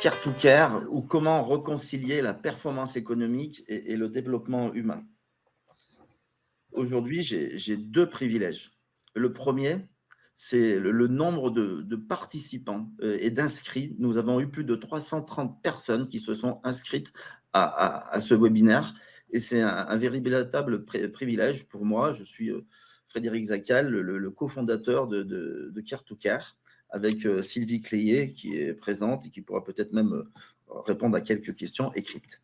Care to Care ou comment réconcilier la performance économique et le développement humain. Aujourd'hui, j'ai deux privilèges. Le premier, c'est le nombre de participants et d'inscrits. Nous avons eu plus de 330 personnes qui se sont inscrites à ce webinaire et c'est un véritable privilège pour moi. Je suis Frédéric Zacal, le cofondateur de Care to Care, avec Sylvie Cléier qui est présente et qui pourra peut-être même répondre à quelques questions écrites.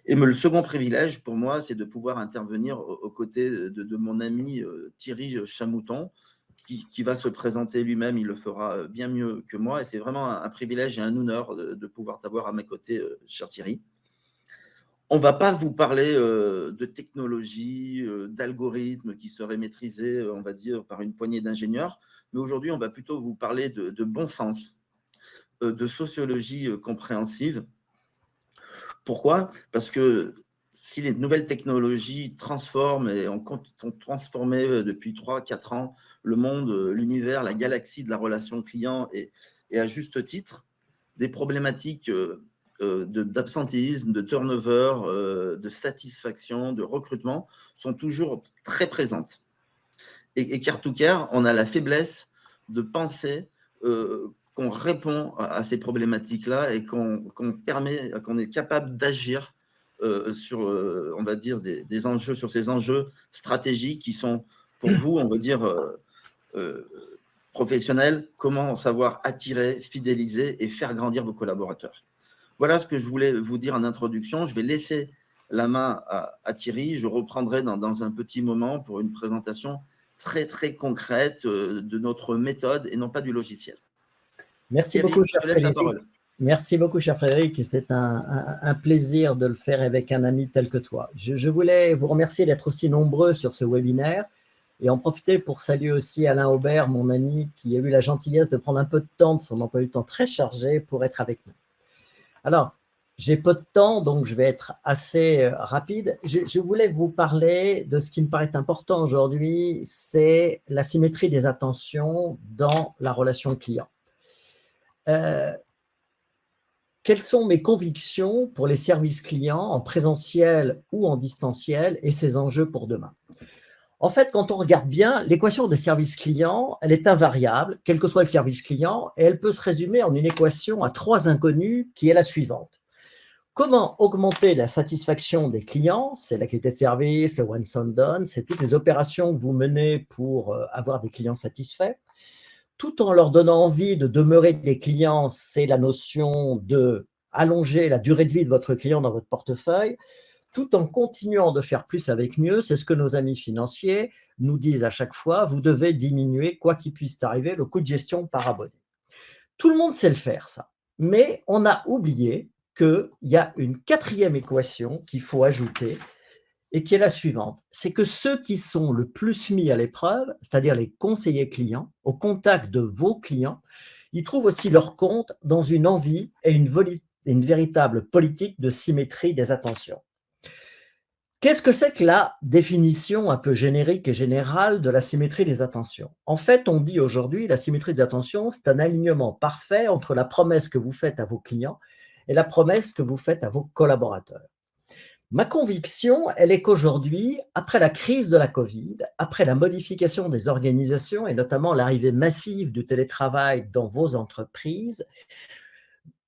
Et le second privilège pour moi, c'est de pouvoir intervenir aux côtés de mon ami Thierry Chamouton, qui va se présenter lui-même, il le fera bien mieux que moi. Et c'est vraiment un privilège et un honneur de pouvoir t'avoir à mes côtés, cher Thierry. On ne va pas vous parler de technologie, d'algorithmes qui seraient maîtrisés, on va dire, par une poignée d'ingénieurs. Mais aujourd'hui, on va plutôt vous parler de bon sens, de sociologie compréhensive. Pourquoi? Parce que si les nouvelles technologies transforment et ont transformé depuis 3-4 ans le monde, l'univers, la galaxie de la relation client et à juste titre, des problématiques d'absentéisme, de turnover, de satisfaction, de recrutement sont toujours très présentes. Et Care to Care, on a la faiblesse de penser qu'on répond à ces problématiques-là et qu'on est capable d'agir sur, on va dire, des enjeux, sur ces enjeux stratégiques qui sont, pour vous, on va dire, professionnels, comment savoir attirer, fidéliser et faire grandir vos collaborateurs. Voilà ce que je voulais vous dire en introduction. Je vais laisser la main à Thierry. Je reprendrai dans un petit moment pour une présentation très, très concrète de notre méthode et non pas du logiciel. Merci Thierry, beaucoup, cher je te laisse la Frédéric. parole. Merci beaucoup, cher Frédéric. C'est un plaisir de le faire avec un ami tel que toi. Je voulais vous remercier d'être aussi nombreux sur ce webinaire et en profiter pour saluer aussi Alain Aubert, mon ami, qui a eu la gentillesse de prendre un peu de temps de son emploi du temps très chargé pour être avec nous. Alors, j'ai peu de temps, donc je vais être assez rapide. Je voulais vous parler de ce qui me paraît important aujourd'hui, c'est la symétrie des attentions dans la relation client. Quelles sont mes convictions pour les services clients en présentiel ou en distanciel et ses enjeux pour demain? En fait, quand on regarde bien, l'équation des services clients, elle est invariable, quel que soit le service client, et elle peut se résumer en une équation à 3 inconnus qui est la suivante. Comment augmenter la satisfaction des clients? C'est la qualité de service, le once and done, c'est toutes les opérations que vous menez pour avoir des clients satisfaits. Tout en leur donnant envie de demeurer des clients, c'est la notion de allonger la durée de vie de votre client dans votre portefeuille, tout en continuant de faire plus avec mieux. C'est ce que nos amis financiers nous disent à chaque fois, vous devez diminuer, quoi qu'il puisse arriver, le coût de gestion par abonné. Tout le monde sait le faire, ça. Mais on a oublié qu'il y a une 4e équation qu'il faut ajouter et qui est la suivante. C'est que ceux qui sont le plus mis à l'épreuve, c'est-à-dire les conseillers clients, au contact de vos clients, ils trouvent aussi leur compte dans une envie et une véritable politique de symétrie des attentions. Qu'est-ce que c'est que la définition un peu générique et générale de la symétrie des attentions? En fait, on dit aujourd'hui la symétrie des attentions, c'est un alignement parfait entre la promesse que vous faites à vos clients et la promesse que vous faites à vos collaborateurs. Ma conviction, elle est qu'aujourd'hui, après la crise de la Covid, après la modification des organisations et notamment l'arrivée massive du télétravail dans vos entreprises,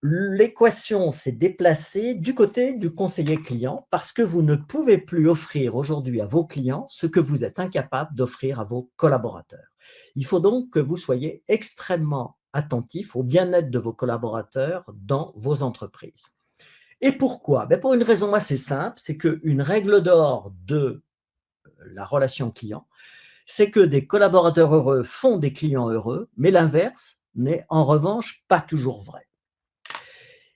l'équation s'est déplacée du côté du conseiller client parce que vous ne pouvez plus offrir aujourd'hui à vos clients ce que vous êtes incapable d'offrir à vos collaborateurs. Il faut donc que vous soyez extrêmement attentif au bien-être de vos collaborateurs dans vos entreprises. Et pourquoi? Pour une raison assez simple, c'est qu'une règle d'or de la relation client, c'est que des collaborateurs heureux font des clients heureux, mais l'inverse n'est en revanche pas toujours vrai.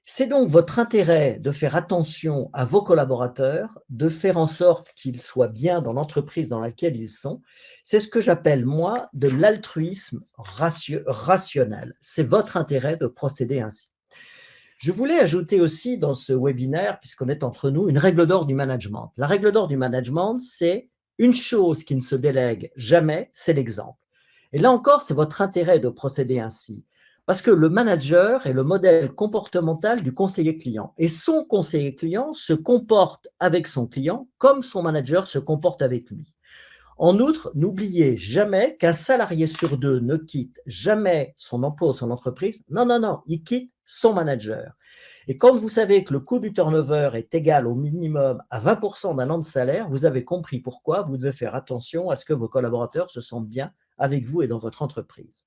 C'est donc votre intérêt de faire attention à vos collaborateurs, de faire en sorte qu'ils soient bien dans l'entreprise dans laquelle ils sont. C'est ce que j'appelle, moi, de l'altruisme rationnel. C'est votre intérêt de procéder ainsi. Je voulais ajouter aussi dans ce webinaire, puisqu'on est entre nous, une règle d'or du management. La règle d'or du management, c'est une chose qui ne se délègue jamais, c'est l'exemple. Et là encore, c'est votre intérêt de procéder ainsi. Parce que le manager est le modèle comportemental du conseiller client. Et son conseiller client se comporte avec son client comme son manager se comporte avec lui. En outre, n'oubliez jamais qu'un salarié sur deux ne quitte jamais son emploi ou son entreprise. Non, non, non, il quitte son manager. Et quand vous savez que le coût du turnover est égal au minimum à 20% d'un an de salaire, vous avez compris pourquoi vous devez faire attention à ce que vos collaborateurs se sentent bien avec vous et dans votre entreprise.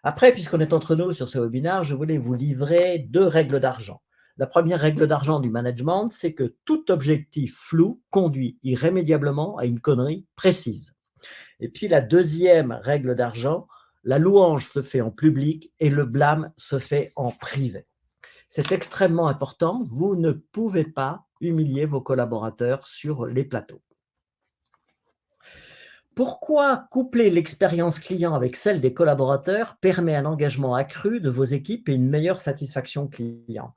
Après, puisqu'on est entre nous sur ce webinaire, je voulais vous livrer 2 règles d'argent. La première règle d'argent du management, c'est que tout objectif flou conduit irrémédiablement à une connerie précise. Et puis la deuxième règle d'argent, la louange se fait en public et le blâme se fait en privé. C'est extrêmement important, vous ne pouvez pas humilier vos collaborateurs sur les plateaux. Pourquoi coupler l'expérience client avec celle des collaborateurs permet un engagement accru de vos équipes et une meilleure satisfaction client?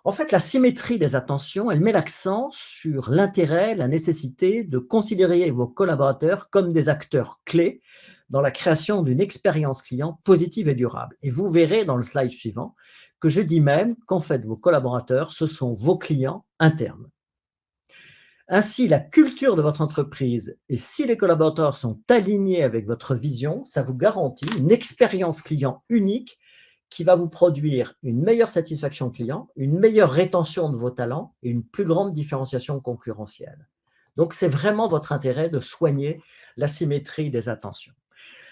En fait, la symétrie des attentions, elle met l'accent sur l'intérêt, la nécessité de considérer vos collaborateurs comme des acteurs clés dans la création d'une expérience client positive et durable. Et vous verrez dans le slide suivant que je dis même qu'en fait, vos collaborateurs, ce sont vos clients internes. Ainsi, la culture de votre entreprise et si les collaborateurs sont alignés avec votre vision, ça vous garantit une expérience client unique qui va vous produire une meilleure satisfaction client, une meilleure rétention de vos talents et une plus grande différenciation concurrentielle. Donc, c'est vraiment votre intérêt de soigner la symétrie des attentions.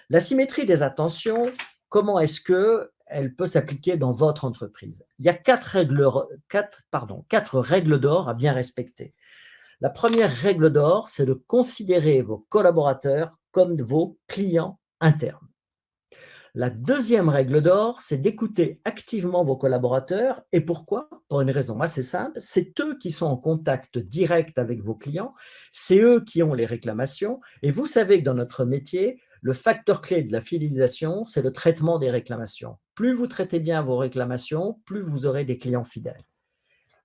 La symétrie des attentions, comment est-ce qu'elle peut s'appliquer dans votre entreprise? Il y a quatre règles d'or à bien respecter. La première règle d'or, c'est de considérer vos collaborateurs comme vos clients internes. La deuxième règle d'or, c'est d'écouter activement vos collaborateurs. Et pourquoi? Pour une raison assez simple, c'est eux qui sont en contact direct avec vos clients, c'est eux qui ont les réclamations. Et vous savez que dans notre métier, le facteur clé de la fidélisation, c'est le traitement des réclamations. Plus vous traitez bien vos réclamations, plus vous aurez des clients fidèles.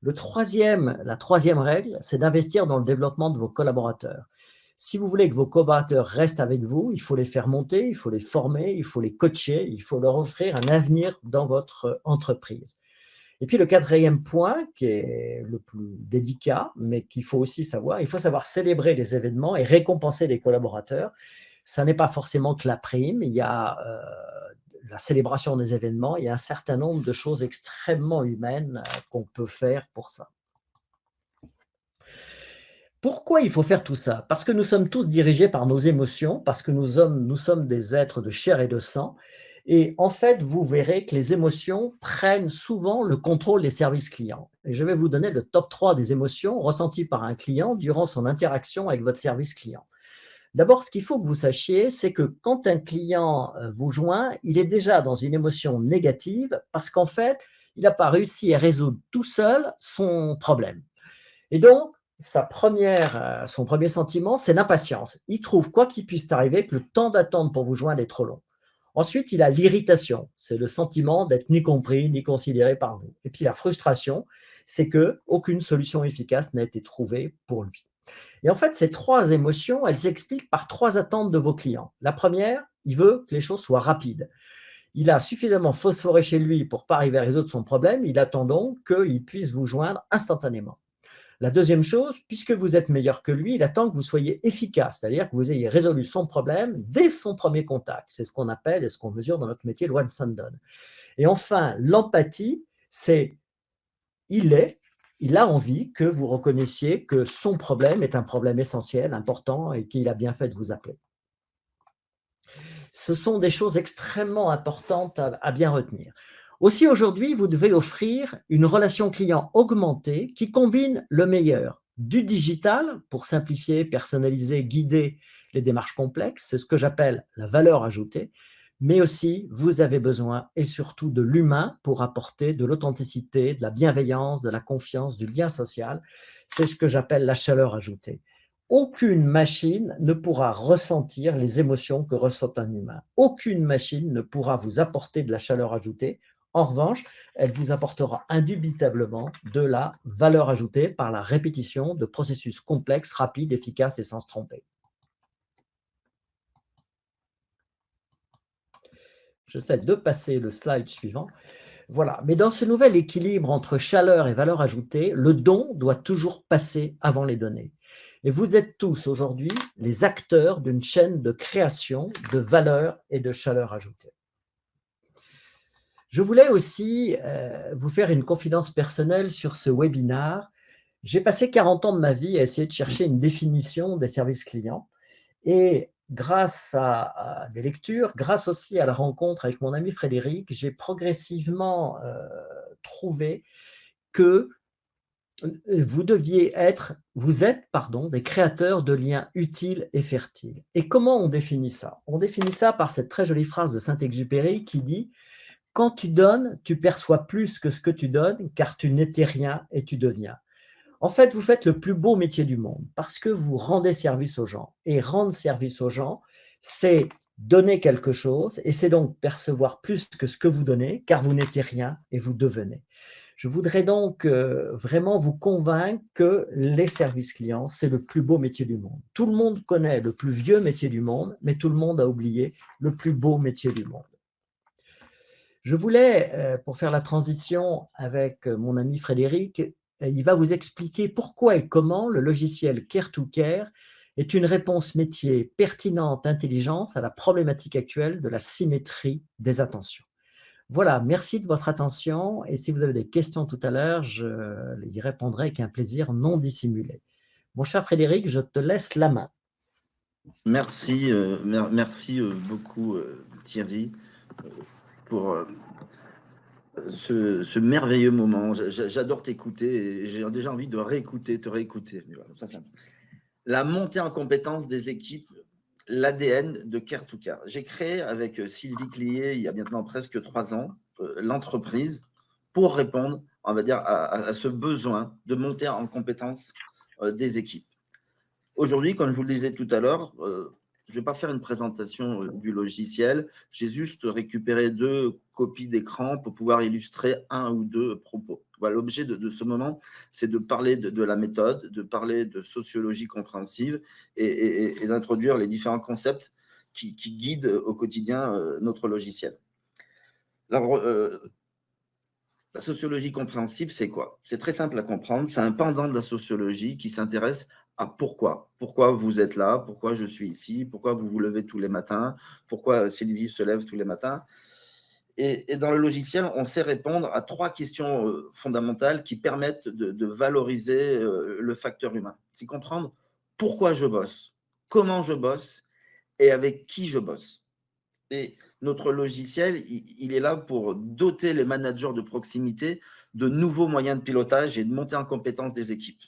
La troisième règle, c'est d'investir dans le développement de vos collaborateurs. Si vous voulez que vos collaborateurs restent avec vous, il faut les faire monter, il faut les former, il faut les coacher, il faut leur offrir un avenir dans votre entreprise. Et puis le quatrième point, qui est le plus délicat, mais qu'il faut aussi savoir, il faut savoir célébrer les événements et récompenser les collaborateurs. Ça n'est pas forcément que la prime, il y a la célébration des événements, il y a un certain nombre de choses extrêmement humaines qu'on peut faire pour ça. Pourquoi il faut faire tout ça? Parce que nous sommes tous dirigés par nos émotions, parce que nous sommes des êtres de chair et de sang. Et en fait, vous verrez que les émotions prennent souvent le contrôle des services clients. Et je vais vous donner le top 3 des émotions ressenties par un client durant son interaction avec votre service client. D'abord, ce qu'il faut que vous sachiez, c'est que quand un client vous joint, il est déjà dans une émotion négative parce qu'en fait, il n'a pas réussi à résoudre tout seul son problème. Et donc, son premier sentiment, c'est l'impatience. Il trouve, quoi qu'il puisse arriver, que le temps d'attente pour vous joindre est trop long. Ensuite, il a l'irritation. C'est le sentiment d'être ni compris, ni considéré par vous. Et puis la frustration, c'est qu'aucune solution efficace n'a été trouvée pour lui. Et en fait, ces 3 émotions, elles s'expliquent par 3 attentes de vos clients. La première, il veut que les choses soient rapides. Il a suffisamment phosphoré chez lui pour ne pas arriver à résoudre son problème. Il attend donc qu'il puisse vous joindre instantanément. La deuxième chose, puisque vous êtes meilleur que lui, il attend que vous soyez efficace, c'est-à-dire que vous ayez résolu son problème dès son premier contact. C'est ce qu'on appelle et ce qu'on mesure dans notre métier le once and done. Et enfin, l'empathie, c'est il a envie que vous reconnaissiez que son problème est un problème essentiel, important et qu'il a bien fait de vous appeler. Ce sont des choses extrêmement importantes à bien retenir. Aussi, aujourd'hui, vous devez offrir une relation client augmentée qui combine le meilleur du digital pour simplifier, personnaliser, guider les démarches complexes. C'est ce que j'appelle la valeur ajoutée. Mais aussi, vous avez besoin et surtout de l'humain pour apporter de l'authenticité, de la bienveillance, de la confiance, du lien social. C'est ce que j'appelle la chaleur ajoutée. Aucune machine ne pourra ressentir les émotions que ressent un humain. Aucune machine ne pourra vous apporter de la chaleur ajoutée. En revanche, elle vous apportera indubitablement de la valeur ajoutée par la répétition de processus complexes, rapides, efficaces et sans se tromper. J'essaie de passer le slide suivant. Voilà. Mais dans ce nouvel équilibre entre chaleur et valeur ajoutée, le don doit toujours passer avant les données. Et vous êtes tous aujourd'hui les acteurs d'une chaîne de création de valeur et de chaleur ajoutée. Je voulais aussi vous faire une confidence personnelle sur ce webinaire. J'ai passé 40 ans de ma vie à essayer de chercher une définition des services clients. Et grâce à des lectures, grâce aussi à la rencontre avec mon ami Frédéric, j'ai progressivement trouvé que vous êtes, pardon, des créateurs de liens utiles et fertiles. Et comment on définit ça? On définit ça par cette très jolie phrase de Saint-Exupéry qui dit: quand tu donnes, tu perçois plus que ce que tu donnes, car tu n'étais rien et tu deviens. En fait, vous faites le plus beau métier du monde parce que vous rendez service aux gens. Et rendre service aux gens, c'est donner quelque chose et c'est donc percevoir plus que ce que vous donnez, car vous n'étiez rien et vous devenez. Je voudrais donc vraiment vous convaincre que les services clients, c'est le plus beau métier du monde. Tout le monde connaît le plus vieux métier du monde, mais tout le monde a oublié le plus beau métier du monde. Je voulais, pour faire la transition avec mon ami Frédéric, il va vous expliquer pourquoi et comment le logiciel Care2Care est une réponse métier pertinente, intelligence à la problématique actuelle de la symétrie des attentions. Voilà, merci de votre attention et si vous avez des questions tout à l'heure, je y répondrai avec un plaisir non dissimulé. Mon cher Frédéric, je te laisse la main. Merci, merci beaucoup Thierry pour ce merveilleux moment. J'adore t'écouter et j'ai déjà envie de réécouter, te réécouter. Mais voilà, ça. La montée en compétence des équipes, l'ADN de Care2Care. J'ai créé avec Sylvie Clier, il y a maintenant presque 3 ans, l'entreprise pour répondre, on va dire, à ce besoin de monter en compétence des équipes. Aujourd'hui, comme je vous le disais tout à l'heure, je ne vais pas faire une présentation du logiciel. J'ai juste récupéré 2 copies d'écran pour pouvoir illustrer 1 ou 2 propos. Voilà, l'objet de ce moment, c'est de parler de la méthode, de parler de sociologie compréhensive et d'introduire les différents concepts qui guident au quotidien notre logiciel. Alors, la sociologie compréhensive, c'est quoi? C'est très simple à comprendre. C'est un pendant de la sociologie qui s'intéresse à pourquoi. Pourquoi vous êtes là? Pourquoi je suis ici? Pourquoi vous vous levez tous les matins? Pourquoi Sylvie se lève tous les matins? Et dans le logiciel, on sait répondre à 3 questions fondamentales qui permettent de valoriser le facteur humain. C'est comprendre pourquoi je bosse, comment je bosse et avec qui je bosse. Et notre logiciel, il est là pour doter les managers de proximité de nouveaux moyens de pilotage et de monter en compétence des équipes,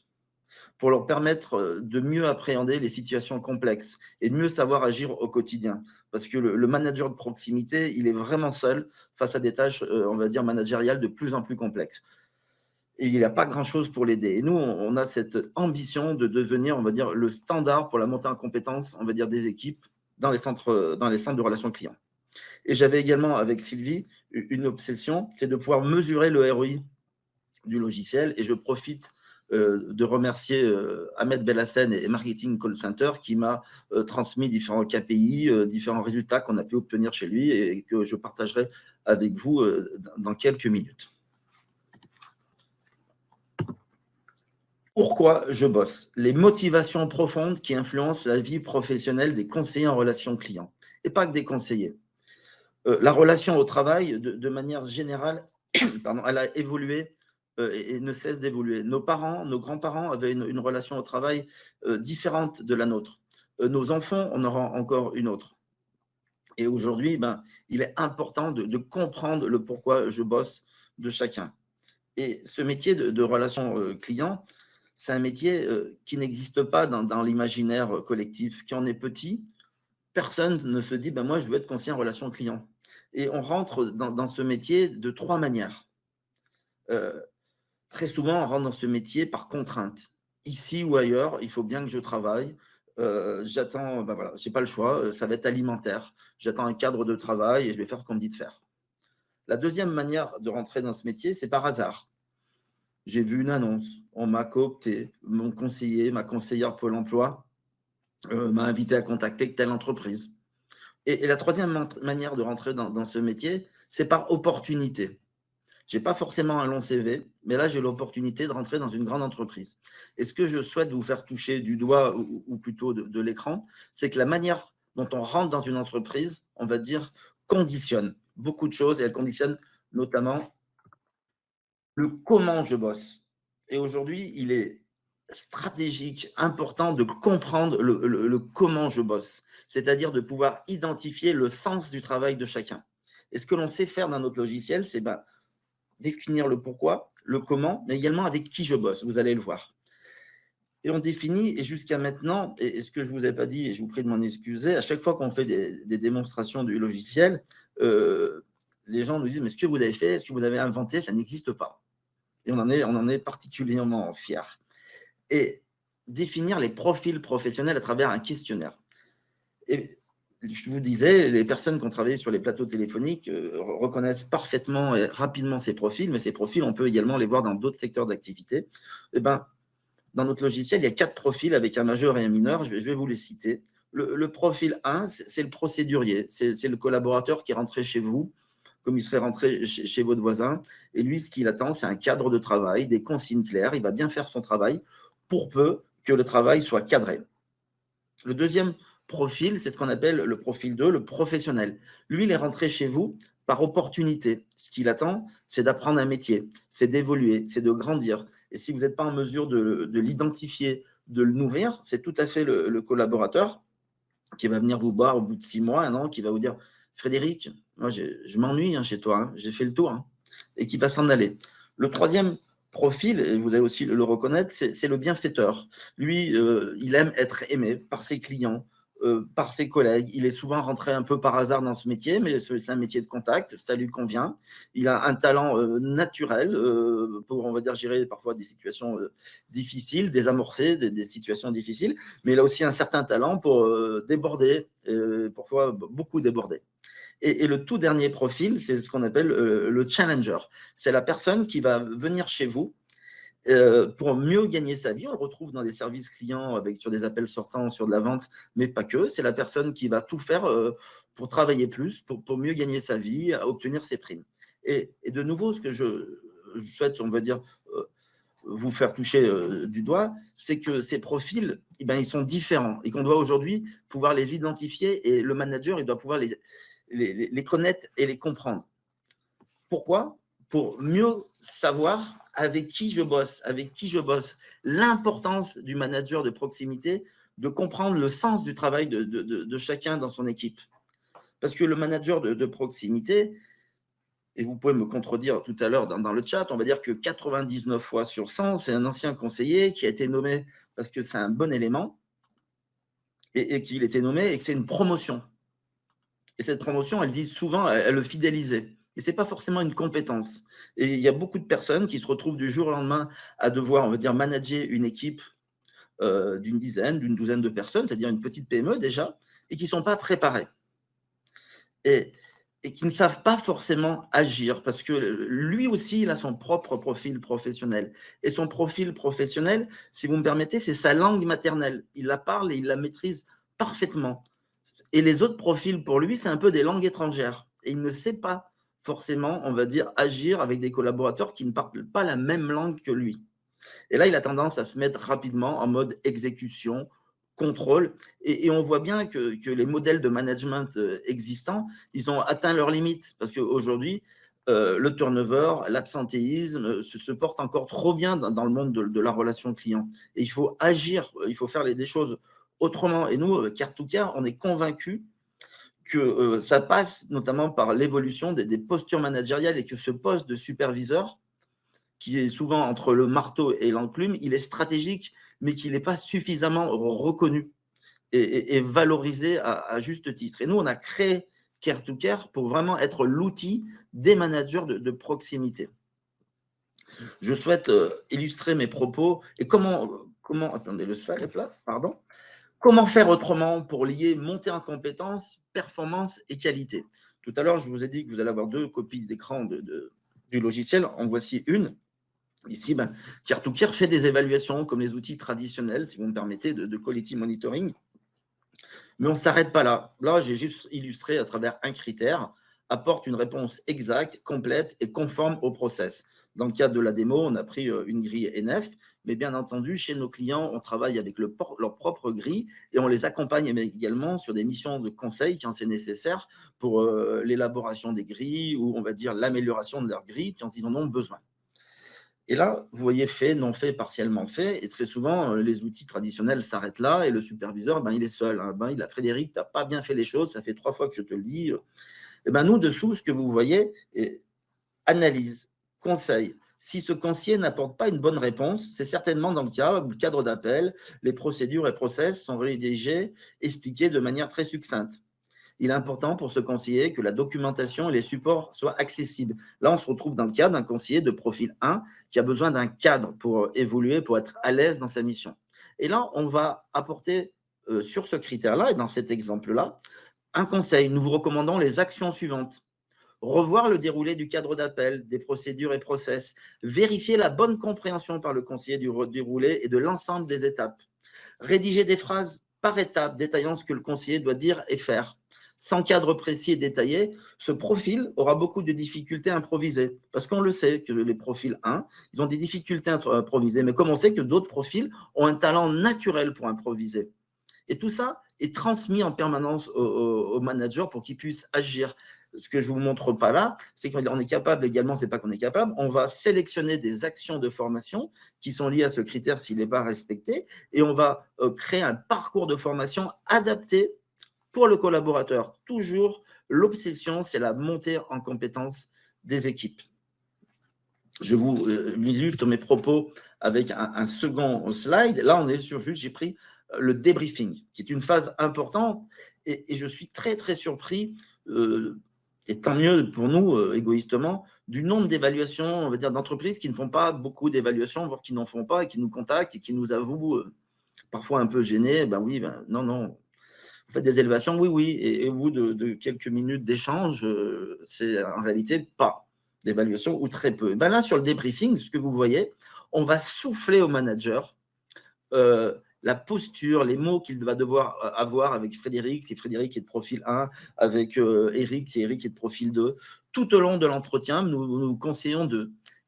pour leur permettre de mieux appréhender les situations complexes et de mieux savoir agir au quotidien. Parce que le manager de proximité, il est vraiment seul face à des tâches, on va dire, managériales de plus en plus complexes. Et il n'y a pas grand-chose pour l'aider. Et nous, on a cette ambition de devenir, on va dire, le standard pour la montée en compétence, on va dire, des équipes dans les centres de relations clients. Et j'avais également avec Sylvie une obsession, c'est de pouvoir mesurer le ROI du logiciel. Et je profite de remercier Ahmed Bellassène et Marketing Call Center qui m'a transmis différents KPI, différents résultats qu'on a pu obtenir chez lui et que je partagerai avec vous dans quelques minutes. Pourquoi je bosse? Les motivations profondes qui influencent la vie professionnelle des conseillers en relations clients, et pas que des conseillers. La relation au travail, de manière générale, pardon, elle a évolué et ne cesse d'évoluer. Nos parents, nos grands-parents avaient une relation au travail différente de la nôtre. Nos enfants en auront encore une autre. Et aujourd'hui, il est important de comprendre le pourquoi je bosse de chacun. Et ce métier de relation client, c'est un métier qui n'existe pas dans l'imaginaire collectif. Quand on est petit, personne ne se dit moi, je veux être conseiller en relation client. Et on rentre dans ce métier de 3 manières. Très souvent, on rentre dans ce métier par contrainte. Ici ou ailleurs, il faut bien que je travaille. J'attends, voilà, je n'ai pas le choix, ça va être alimentaire. J'attends un cadre de travail et je vais faire ce qu'on me dit de faire. La deuxième manière de rentrer dans ce métier, c'est par hasard. J'ai vu une annonce, on m'a coopté, mon conseiller, ma conseillère Pôle emploi m'a invité à contacter telle entreprise. Et la troisième manière de rentrer dans ce métier, c'est par opportunité. Je n'ai pas forcément un long CV, mais là, j'ai l'opportunité de rentrer dans une grande entreprise. Et ce que je souhaite vous faire toucher du doigt ou plutôt de l'écran, c'est que la manière dont on rentre dans une entreprise, on va dire, conditionne beaucoup de choses et elle conditionne notamment le comment je bosse. Et aujourd'hui, il est stratégique, important de comprendre le comment je bosse, c'est-à-dire de pouvoir identifier le sens du travail de chacun. Et ce que l'on sait faire dans notre logiciel, c'est définir le pourquoi, le comment, mais également avec qui je bosse, vous allez le voir. Et on définit, et jusqu'à maintenant, et ce que je ne vous ai pas dit, et je vous prie de m'en excuser, à chaque fois qu'on fait des démonstrations du logiciel, les gens nous disent, mais ce que vous avez fait, ce que vous avez inventé, ça n'existe pas. Et on en est particulièrement fiers. Et définir les profils professionnels à travers un questionnaire. Et je vous disais, les personnes qui ont travaillé sur les plateaux téléphoniques reconnaissent parfaitement et rapidement ces profils, mais ces profils, on peut également les voir dans d'autres secteurs d'activité. Eh ben, dans notre logiciel, il y a 4 profils avec un majeur et un mineur. Je vais vous les citer. Le profil 1, c'est le procédurier. C'est le collaborateur qui est rentré chez vous, comme il serait rentré chez votre voisin. Et lui, ce qu'il attend, c'est un cadre de travail, des consignes claires. Il va bien faire son travail pour peu que le travail soit cadré. Le deuxième profil, c'est ce qu'on appelle le profil 2, le professionnel. Lui, il est rentré chez vous par opportunité. Ce qu'il attend, c'est d'apprendre un métier, c'est d'évoluer, c'est de grandir. Et si vous n'êtes pas en mesure de l'identifier, de le nourrir, c'est tout à fait le collaborateur qui va venir vous voir au bout de 6 mois, 1 an, qui va vous dire « Frédéric, moi, je m'ennuie chez toi, j'ai fait le tour. » Et qui va s'en aller. Le troisième profil, et vous allez aussi le reconnaître, c'est le bienfaiteur. Lui, il aime être aimé par ses clients, par ses collègues. Il est souvent rentré un peu par hasard dans ce métier, mais c'est un métier de contact, ça lui convient. Il a un talent naturel pour, on va dire, gérer parfois des situations difficiles, désamorcer des situations difficiles, mais il a aussi un certain talent pour déborder, parfois beaucoup déborder. Et le tout dernier profil, c'est ce qu'on appelle le challenger. C'est la personne qui va venir chez vous pour mieux gagner sa vie. On le retrouve dans des services clients sur des appels sortants, sur de la vente, mais pas que. C'est la personne qui va tout faire pour travailler plus, pour mieux gagner sa vie, obtenir ses primes. Et de nouveau, ce que je souhaite, on va dire, vous faire toucher du doigt, c'est que ces profils, eh ben, ils sont différents et qu'on doit aujourd'hui pouvoir les identifier et le manager, il doit pouvoir les connaître et les comprendre. Pourquoi? Pour mieux savoir avec qui je bosse, l'importance du manager de proximité, de comprendre le sens du travail de chacun dans son équipe. Parce que le manager de proximité, et vous pouvez me contredire tout à l'heure dans le chat, on va dire que 99 fois sur 100, c'est un ancien conseiller qui a été nommé parce que c'est un bon élément et qu'il a été nommé et que c'est une promotion. Et cette promotion, elle vise souvent à le fidéliser. Et ce n'est pas forcément une compétence. Et il y a beaucoup de personnes qui se retrouvent du jour au lendemain à devoir, on va dire, manager une équipe d'une dizaine, d'une douzaine de personnes, c'est-à-dire une petite PME déjà, et qui ne sont pas préparées. Et qui ne savent pas forcément agir, parce que lui aussi, il a son propre profil professionnel. Et son profil professionnel, si vous me permettez, c'est sa langue maternelle. Il la parle et il la maîtrise parfaitement. Et les autres profils, pour lui, c'est un peu des langues étrangères. Et il ne sait pas forcément, on va dire, agir avec des collaborateurs qui ne parlent pas la même langue que lui. Et là, il a tendance à se mettre rapidement en mode exécution, contrôle. Et on voit bien que les modèles de management existants, ils ont atteint leurs limites. Parce qu'aujourd'hui, le turnover, l'absentéisme se portent encore trop bien dans le monde de la relation client. Et il faut agir, il faut faire des choses autrement. Et nous, Car2Car, on est convaincus que ça passe notamment par l'évolution des postures managériales et que ce poste de superviseur, qui est souvent entre le marteau et l'enclume, il est stratégique, mais qu'il n'est pas suffisamment reconnu et valorisé à juste titre. Et nous, on a créé Car2Car pour vraiment être l'outil des managers de proximité. Je souhaite illustrer mes propos et attendez, le slide est là, pardon. Comment faire autrement pour lier montée en compétences, performance et qualité? Tout à l'heure, je vous ai dit que vous allez avoir 2 copies d'écran du logiciel. En voici une. Ici, Car2Car fait des évaluations comme les outils traditionnels, si vous me permettez, de quality monitoring. Mais on ne s'arrête pas là. Là, j'ai juste illustré à travers un critère, apporte une réponse exacte, complète et conforme au process. Dans le cadre de la démo, on a pris une grille NF, mais bien entendu, chez nos clients, on travaille avec leur propre grille et on les accompagne également sur des missions de conseil quand c'est nécessaire pour l'élaboration des grilles ou on va dire l'amélioration de leur grille quand ils en ont besoin. Et là, vous voyez fait, non fait, partiellement fait. Et très souvent, les outils traditionnels s'arrêtent là et le superviseur, ben, il est seul. Hein. Ben, il a Frédéric, tu n'as pas bien fait les choses, ça fait 3 fois que je te le dis. Et ben, nous, dessous, ce que vous voyez, analyse, conseil. Si ce conseiller n'apporte pas une bonne réponse, c'est certainement dans le cadre d'appel, les procédures et process sont rédigés, expliqués de manière très succincte. Il est important pour ce conseiller que la documentation et les supports soient accessibles. Là, on se retrouve dans le cas d'un conseiller de profil 1 qui a besoin d'un cadre pour évoluer, pour être à l'aise dans sa mission. Et là, on va apporter sur ce critère-là et dans cet exemple-là, un conseil. Nous vous recommandons les actions suivantes. Revoir le déroulé du cadre d'appel, des procédures et process. Vérifier la bonne compréhension par le conseiller du déroulé et de l'ensemble des étapes. Rédiger des phrases par étape détaillant ce que le conseiller doit dire et faire. Sans cadre précis et détaillé, ce profil aura beaucoup de difficultés à improviser. Parce qu'on le sait que les profils 1, ils ont des difficultés à improviser. Mais comme on sait que d'autres profils ont un talent naturel pour improviser. Et tout ça est transmis en permanence au manager pour qu'il puisse agir. Ce que je ne vous montre pas là, c'est qu'on est capable également, ce n'est pas qu'on est capable, on va sélectionner des actions de formation qui sont liées à ce critère s'il n'est pas respecté, et on va créer un parcours de formation adapté pour le collaborateur. Toujours, l'obsession, c'est la montée en compétence des équipes. Je vous illustre mes propos avec un second slide. Là, on est sur juste, j'ai pris le débriefing, qui est une phase importante, et je suis très, très surpris, et tant mieux pour nous, égoïstement, du nombre d'évaluations, on va dire, d'entreprises qui ne font pas beaucoup d'évaluations, voire qui n'en font pas, et qui nous contactent et qui nous avouent, parfois un peu gênés, ben oui, ben non, non, vous faites des élévations, oui, oui, et au bout de quelques minutes d'échange, c'est en réalité pas d'évaluation ou très peu. Ben là, sur le débriefing, ce que vous voyez, on va souffler au manager la posture, les mots qu'il va devoir avoir avec Frédéric, si Frédéric est de profil 1, avec Eric, si Eric est de profil 2. Tout au long de l'entretien, nous conseillons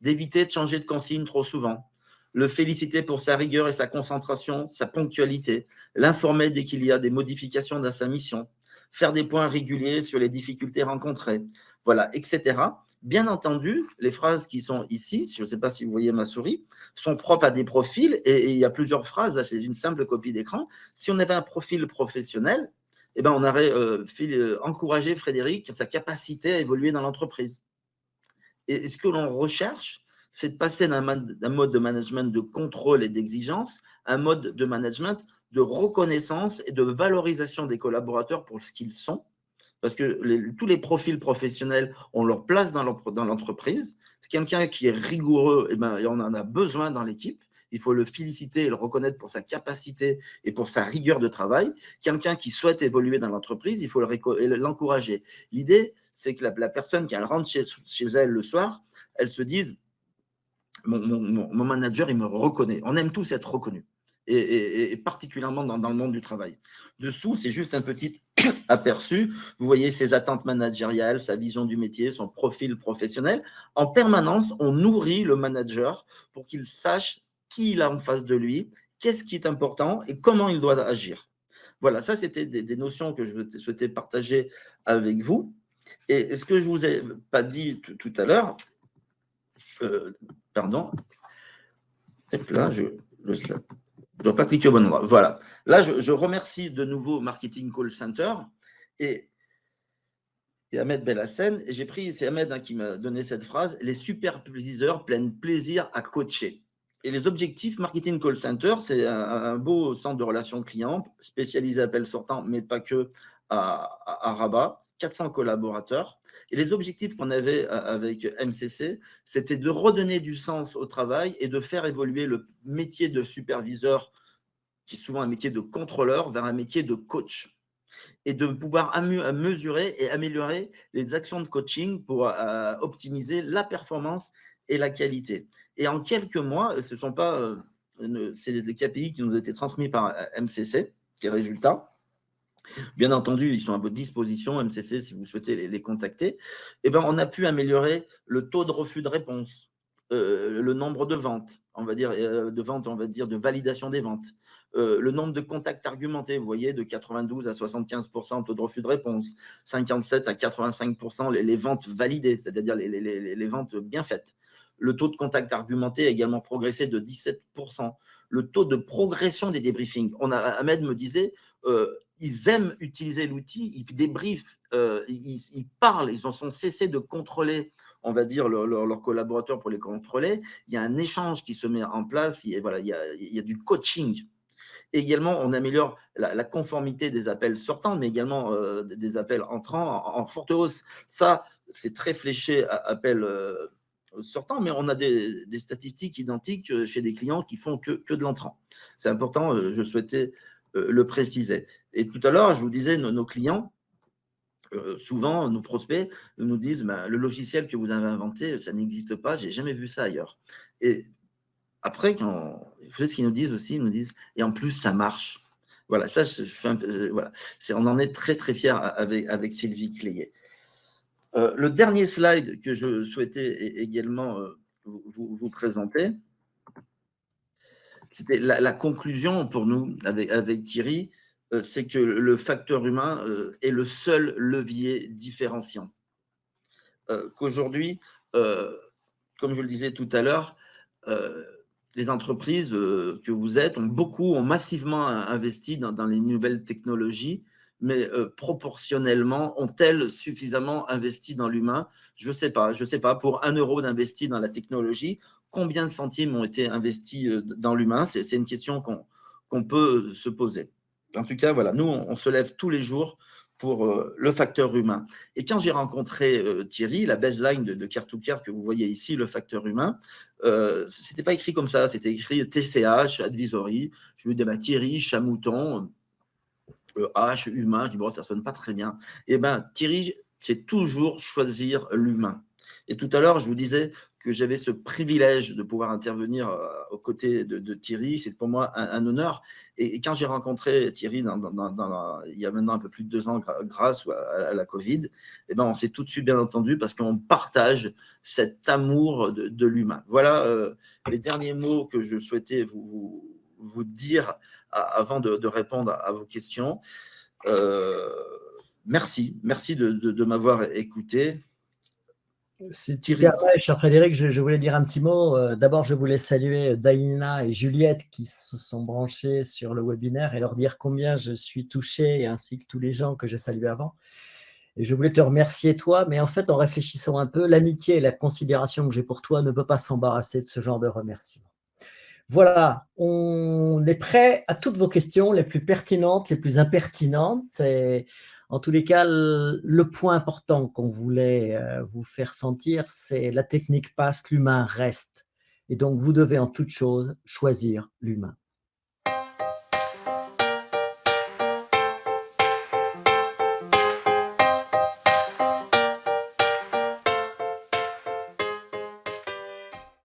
d'éviter de changer de consigne trop souvent, le féliciter pour sa rigueur et sa concentration, sa ponctualité, l'informer dès qu'il y a des modifications dans sa mission, faire des points réguliers sur les difficultés rencontrées, voilà, etc. Bien entendu, les phrases qui sont ici, je ne sais pas si vous voyez ma souris, sont propres à des profils et il y a plusieurs phrases, là c'est une simple copie d'écran. Si on avait un profil professionnel, eh ben, on aurait encouragé Frédéric, sa capacité à évoluer dans l'entreprise. Et ce que l'on recherche, c'est de passer d'un mode de management de contrôle et d'exigence à un mode de management de reconnaissance et de valorisation des collaborateurs pour ce qu'ils sont, parce que tous les profils professionnels ont leur place dans l'entreprise. C'est quelqu'un qui est rigoureux, et ben, on en a besoin dans l'équipe. Il faut le féliciter et le reconnaître pour sa capacité et pour sa rigueur de travail. Quelqu'un qui souhaite évoluer dans l'entreprise, il faut l'encourager. L'idée, c'est que la personne, qui rentre chez elle le soir, elle se dise, mon manager, il me reconnaît. On aime tous être reconnus. Et particulièrement dans le monde du travail. Dessous, c'est juste un petit aperçu. Vous voyez ses attentes managériales, sa vision du métier, son profil professionnel. En permanence, on nourrit le manager pour qu'il sache qui il a en face de lui, qu'est-ce qui est important et comment il doit agir. Voilà, ça, c'était des notions que je souhaitais partager avec vous. Et ce que je ne vous ai pas dit tout à l'heure, pardon, là, je ne dois pas cliquer au bon endroit. Voilà. Là, je remercie de nouveau Marketing Call Center et Ahmed Bellassène. C'est Ahmed qui m'a donné cette phrase. Les superviseurs prennent plaisir à coacher. Et les objectifs Marketing Call Center, c'est un beau centre de relations clients spécialisé appel sortant, mais pas que, à Rabat. 400 collaborateurs. Et les objectifs qu'on avait avec MCC, c'était de redonner du sens au travail et de faire évoluer le métier de superviseur, qui est souvent un métier de contrôleur, vers un métier de coach. Et de pouvoir mesurer et améliorer les actions de coaching pour optimiser la performance et la qualité. Et en quelques mois, ce sont pas, c'est des KPI qui nous ont été transmis par MCC, les résultats. Bien entendu, ils sont à votre disposition, MCC, si vous souhaitez les contacter. Eh ben, on a pu améliorer le taux de refus de réponse, le nombre de ventes, on va dire, de ventes, on va dire, de validation des ventes, le nombre de contacts argumentés, vous voyez, de 92 à 75 taux de refus de réponse, 57 à 85 les ventes validées, c'est-à-dire les ventes bien faites. Le taux de contact argumenté a également progressé de 17 le taux de progression des débriefings. Ahmed me disait, ils aiment utiliser l'outil, ils débriefent, ils parlent, ils en sont cessés de contrôler, on va dire, leurs collaborateurs pour les contrôler. Il y a un échange qui se met en place, voilà, il y a du coaching. Et également, on améliore la conformité des appels sortants, mais également des appels entrants en forte hausse. Ça, c'est très fléché à appels sortants, mais on a des statistiques identiques chez des clients qui font que de l'entrant. C'est important, je souhaitais le préciser. Et tout à l'heure, je vous disais, nos clients, souvent, nos prospects nous disent bah, le logiciel que vous avez inventé, ça n'existe pas, j'ai jamais vu ça ailleurs. Et après, vous savez ce qu'ils nous disent aussi, ils nous disent et en plus, ça marche. Voilà, ça, je fais voilà. On en est très, très fiers avec Sylvie Cléier. Le dernier slide que je souhaitais également vous présenter, c'était la conclusion pour nous avec Thierry, c'est que le facteur humain est le seul levier différenciant. Qu'aujourd'hui, comme je le disais tout à l'heure, les entreprises que vous êtes ont massivement investi dans les nouvelles technologies, mais proportionnellement, ont-elles suffisamment investi dans l'humain? Je ne sais pas. Pour 1 euro d'investi dans la technologie, combien de centimes ont été investis dans l'humain? C'est une question qu'on peut se poser. En tout cas, voilà, nous, on se lève tous les jours pour le facteur humain. Et quand j'ai rencontré Thierry, la baseline de Care2Care que vous voyez ici, le facteur humain, c'était pas écrit comme ça, c'était écrit TCH, Advisory. Je me dis, bah, Thierry, Chamouton, H, humain, je dis, bon, ça sonne pas très bien. Et ben Thierry, c'est toujours choisir l'humain. Et tout à l'heure, je vous disais que j'avais ce privilège de pouvoir intervenir aux côtés de Thierry. C'est pour moi un honneur. Et quand j'ai rencontré Thierry il y a maintenant un peu plus de 2 ans, grâce à la Covid, eh ben, on s'est tout de suite bien entendu parce qu'on partage cet amour de l'humain. Voilà les derniers mots que je souhaitais vous dire avant de répondre à vos questions. Merci de m'avoir écouté. C'est Thierry. cher Frédéric, je voulais dire un petit mot. D'abord, je voulais saluer Daïna et Juliette qui se sont branchés sur le webinaire et leur dire combien je suis touché, ainsi que tous les gens que j'ai salués avant. Et je voulais te remercier toi, mais en fait, en réfléchissant un peu, l'amitié et la considération que j'ai pour toi ne peut pas s'embarrasser de ce genre de remerciements. Voilà, on est prêt à toutes vos questions, les plus pertinentes, les plus impertinentes. Et en tous les cas, le point important qu'on voulait vous faire sentir, c'est la technique passe, l'humain reste. Et donc, vous devez en toute chose choisir l'humain.